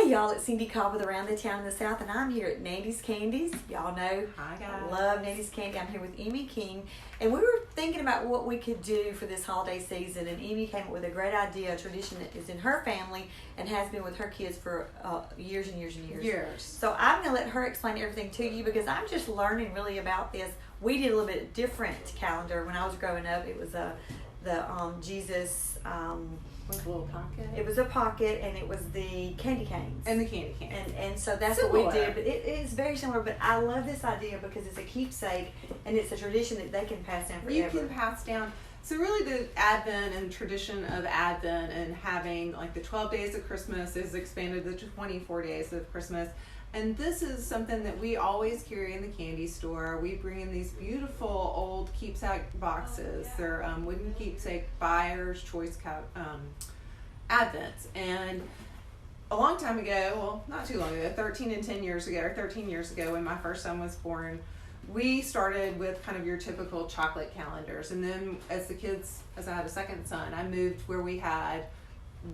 Hey y'all, it's Cindy Cobb with Around the Town in the South, and I'm here at Nandy's Candies. Y'all know Hi guys. I love Nandy's Candy. I'm here with Emmie King, and we were thinking about what we could do for this holiday season, and Emmie came up with a great idea, a tradition that is in her family and has been with her kids for years and years and years. So I'm going to let her explain everything to you because I'm just learning really about this. We did a little bit different calendar when I was growing up. It was the Jesus... with a little pocket. It was a pocket, and it was the candy canes. And the candy canes. And so that's similar. what we did. But it is very similar. But I love this idea because it's a keepsake, and it's a tradition that they can pass down forever. You can pass down. So really the Advent and tradition of Advent and having like the 12 days of Christmas is expanded to 24 days of Christmas. And this is something that we always carry in the candy store. We bring in these beautiful old keepsake boxes. They're wooden keepsake buyer's choice Advents. And a long time ago, well, not too long ago, 13 years ago when my first son was born, we started with kind of your typical chocolate calendars. And then as I had a second son, I moved where we had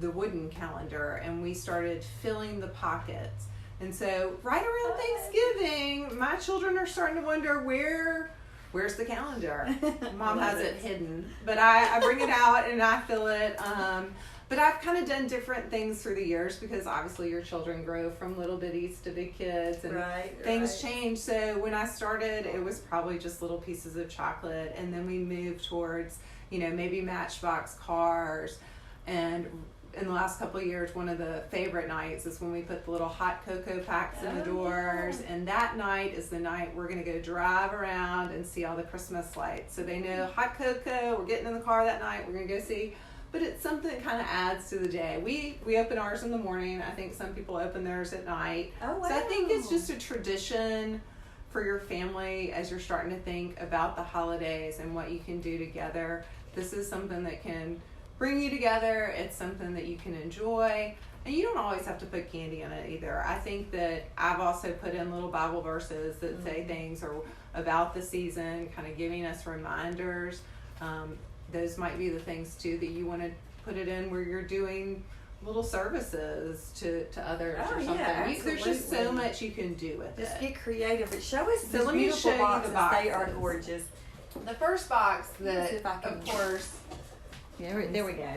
the wooden calendar, and we started filling the pockets. And so right around Thanksgiving, my children are starting to wonder where's the calendar? Mom has it hidden, but I bring it out and I fill it. But I've kind of done different things through the years because obviously your children grow from little bitties to big kids and things change. So when I started, it was probably just little pieces of chocolate, and then we moved towards, maybe Matchbox cars. And in the last couple of years, one of the favorite nights is when we put the little hot cocoa packs in the doors. And that night is the night we're going to go drive around and see all the Christmas lights. So they know hot cocoa, we're getting in the car that night, we're going to go see. But it's something that kind of adds to the day. We open ours in the morning. I think some people open theirs at night. Oh, wow. So I think it's just a tradition for your family as you're starting to think about the holidays and what you can do together. This is something that can bring you together. It's something that you can enjoy, and you don't always have to put candy in it either. I think that I've also put in little Bible verses that say things or about the season, kind of giving us reminders. Those might be the things too that you want to put it in where you're doing little services to others or something. Yeah, There's just so much you can do with Just it. get creative. But show us So these let me beautiful show you boxes. the boxes. They are gorgeous. The first box that, See if I can- of course, There we go.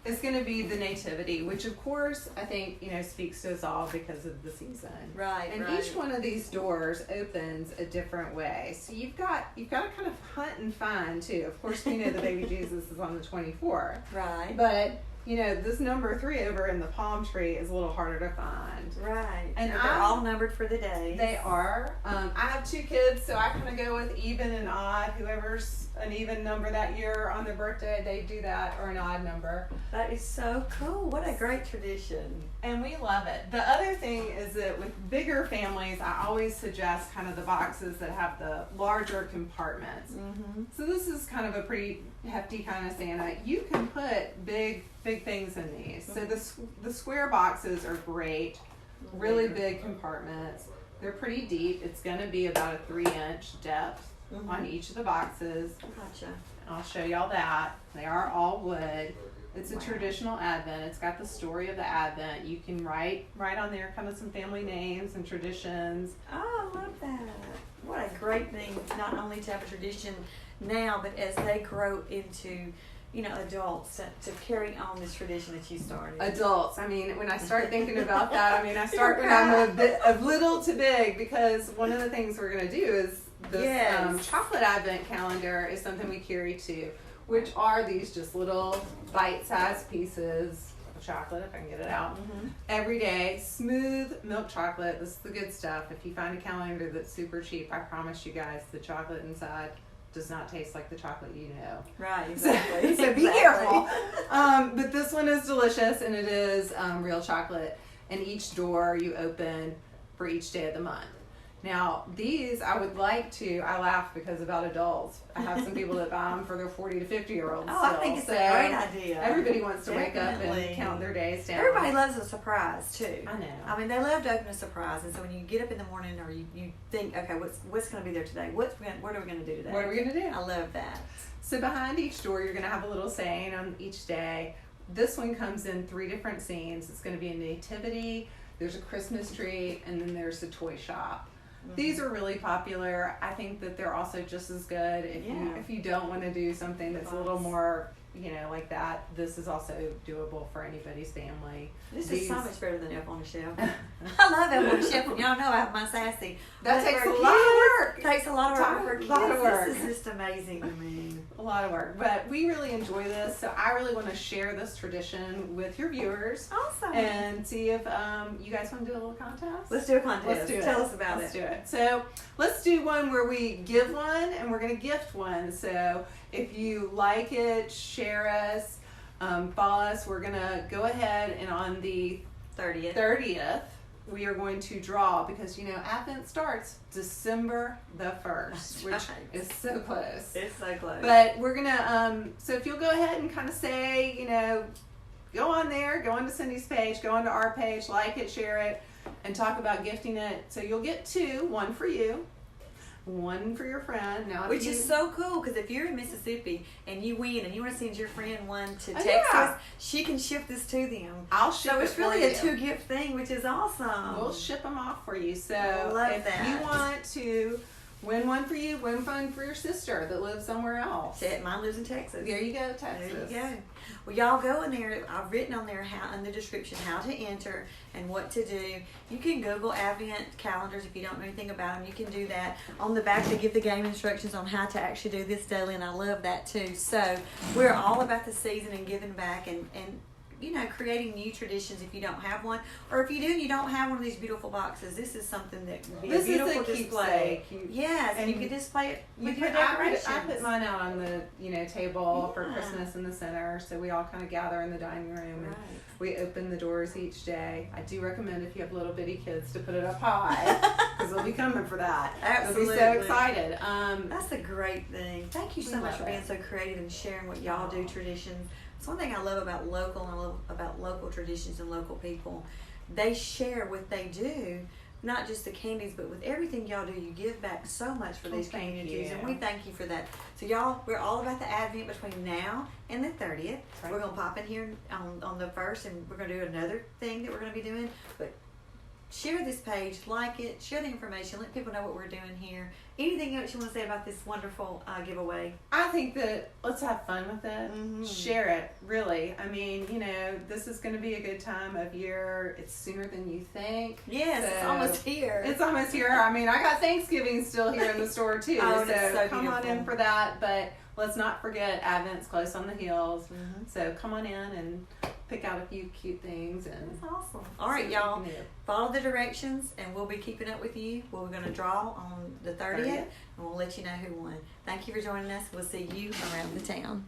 it's going to be the Nativity, which of course I think speaks to us all because of the season. Right. And each one of these doors opens a different way, so you've got to kind of hunt and find too. Of course, we know the baby Jesus is on the 24th. Right. But this number 3 over in the palm tree is a little harder to find. Right. And they're all numbered for the day. They are. I have 2 kids, so I kind of go with even and odd. Whoever's an even number that year on their birthday, they do that, or an odd number. That is so cool. What a great tradition. And we love it. The other thing is that with bigger families, I always suggest kind of the boxes that have the larger compartments. Mm-hmm. So this is kind of a pretty hefty kind of Santa. You can put big things in these. So the square boxes are great. Really big compartments. They're pretty deep. It's going to be about a 3-inch depth on each of the boxes. Gotcha. I'll show y'all that. They are all wood. It's a traditional Advent. It's got the story of the Advent. You can write on there kind of some family names and traditions. Oh, I love that. What a great thing, not only to have a tradition now, but as they grow into adults to carry on this tradition that you started. Adults. I mean, when I start thinking about that, I start when I'm a bit of little to big, because one of the things we're going to do is this chocolate Advent calendar is something we carry too, which are these just little bite-sized pieces of chocolate, if I can get it out, every day. Smooth milk chocolate. This is the good stuff. If you find a calendar that's super cheap, I promise you guys the chocolate inside does not taste like the chocolate you know. Right, exactly. So be careful. But this one is delicious, and it is real chocolate. And each door you open for each day of the month. Now, these I laugh because about adults. I have some people that buy them for their 40 to 50-year-olds. Oh, I think it's a great idea. Everybody wants to wake up and count their days down. Everybody loves a surprise, too. I know. They love to open a surprise. And so when you get up in the morning or you think, okay, what's going to be there today? What are we going to do today? What are we going to do? I love that. So behind each door, you're going to have a little saying on each day. This one comes in 3 different scenes. It's going to be a nativity. there's a Christmas tree, and then there's the toy shop. These are really popular. I think that they're also just as good if you don't want to do something that's a little more, like that. This is also doable for anybody's family. This is so much better than Elf on the Shelf. I love Elf on the Shelf, and y'all know I have my sassy. That takes a lot of work. It takes a lot of work for kids. A lot of work. This is just amazing to me. A lot of work, but we really enjoy this, so I really want to share this tradition with your viewers. Awesome. And see if you guys want to do a little contest. Let's do a contest. Let's do it. Tell us about it. Let's do it. So let's do one where we give one and we're going to gift one. So if you like it, share us, follow us. We're going to go ahead and on the 30th, we are going to draw because Advent starts December the 1st, which is so close. It's so close. But we're gonna so if you'll go ahead and kind of say, go on there, go onto Cindy's page, go onto our page, like it, share it, and talk about gifting it. So you'll get two, one for you, one for your friend. Now, which is so cool because if you're in Mississippi and you win and you want to send your friend one to Texas, she can ship this to them. I'll ship it. So it's really a 2-gift thing, which is awesome. We'll ship them off for you. So if you want to win one for you, win one for your sister that lives somewhere else. Mine lives in Texas. There you go, Texas. There you go. Well, y'all go in there. I've written on there in the description how to enter and what to do. You can Google Advent calendars if you don't know anything about them. You can do that. On the back, they give the game instructions on how to actually do this daily, and I love that too. So we're all about the season and giving back and creating new traditions if you don't have one. Or if you do and you don't have one of these beautiful boxes, this is something that would be a beautiful display. Yes, and you can display it with your decorations. I put mine out on the table for Christmas in the center, so we all kind of gather in the dining room and we open the doors each day. I do recommend if you have little bitty kids to put it up high because they'll be coming for that. Absolutely. They'll be so excited. That's a great thing. Thank you so much for being so creative and sharing what y'all do, traditions. It's one thing I love about local, and I love about local traditions and local people. They share what they do, not just the candies, but with everything y'all do. You give back so much for these communities, and we thank you for that. So y'all, we're all about the Advent between now and the 30th. Right. We're going to pop in here on the 1st, and we're going to do another thing that we're going to be doing. But share this page, like it, share the information, let people know what we're doing here. Anything else you want to say about this wonderful giveaway? I think that let's have fun with it. Mm-hmm. Share it, really. I mean, this is going to be a good time of year. It's sooner than you think. Yes, it's almost here. It's almost here. I mean, I got Thanksgiving still here in the store too. so come on in for that. But let's not forget Advent's close on the heels. Mm-hmm. So come on in and pick out a few cute things. And that's awesome. All right, y'all. Follow the directions, and we'll be keeping up with you. We're going to draw on the 30th, and we'll let you know who won. Thank you for joining us. We'll see you around the town.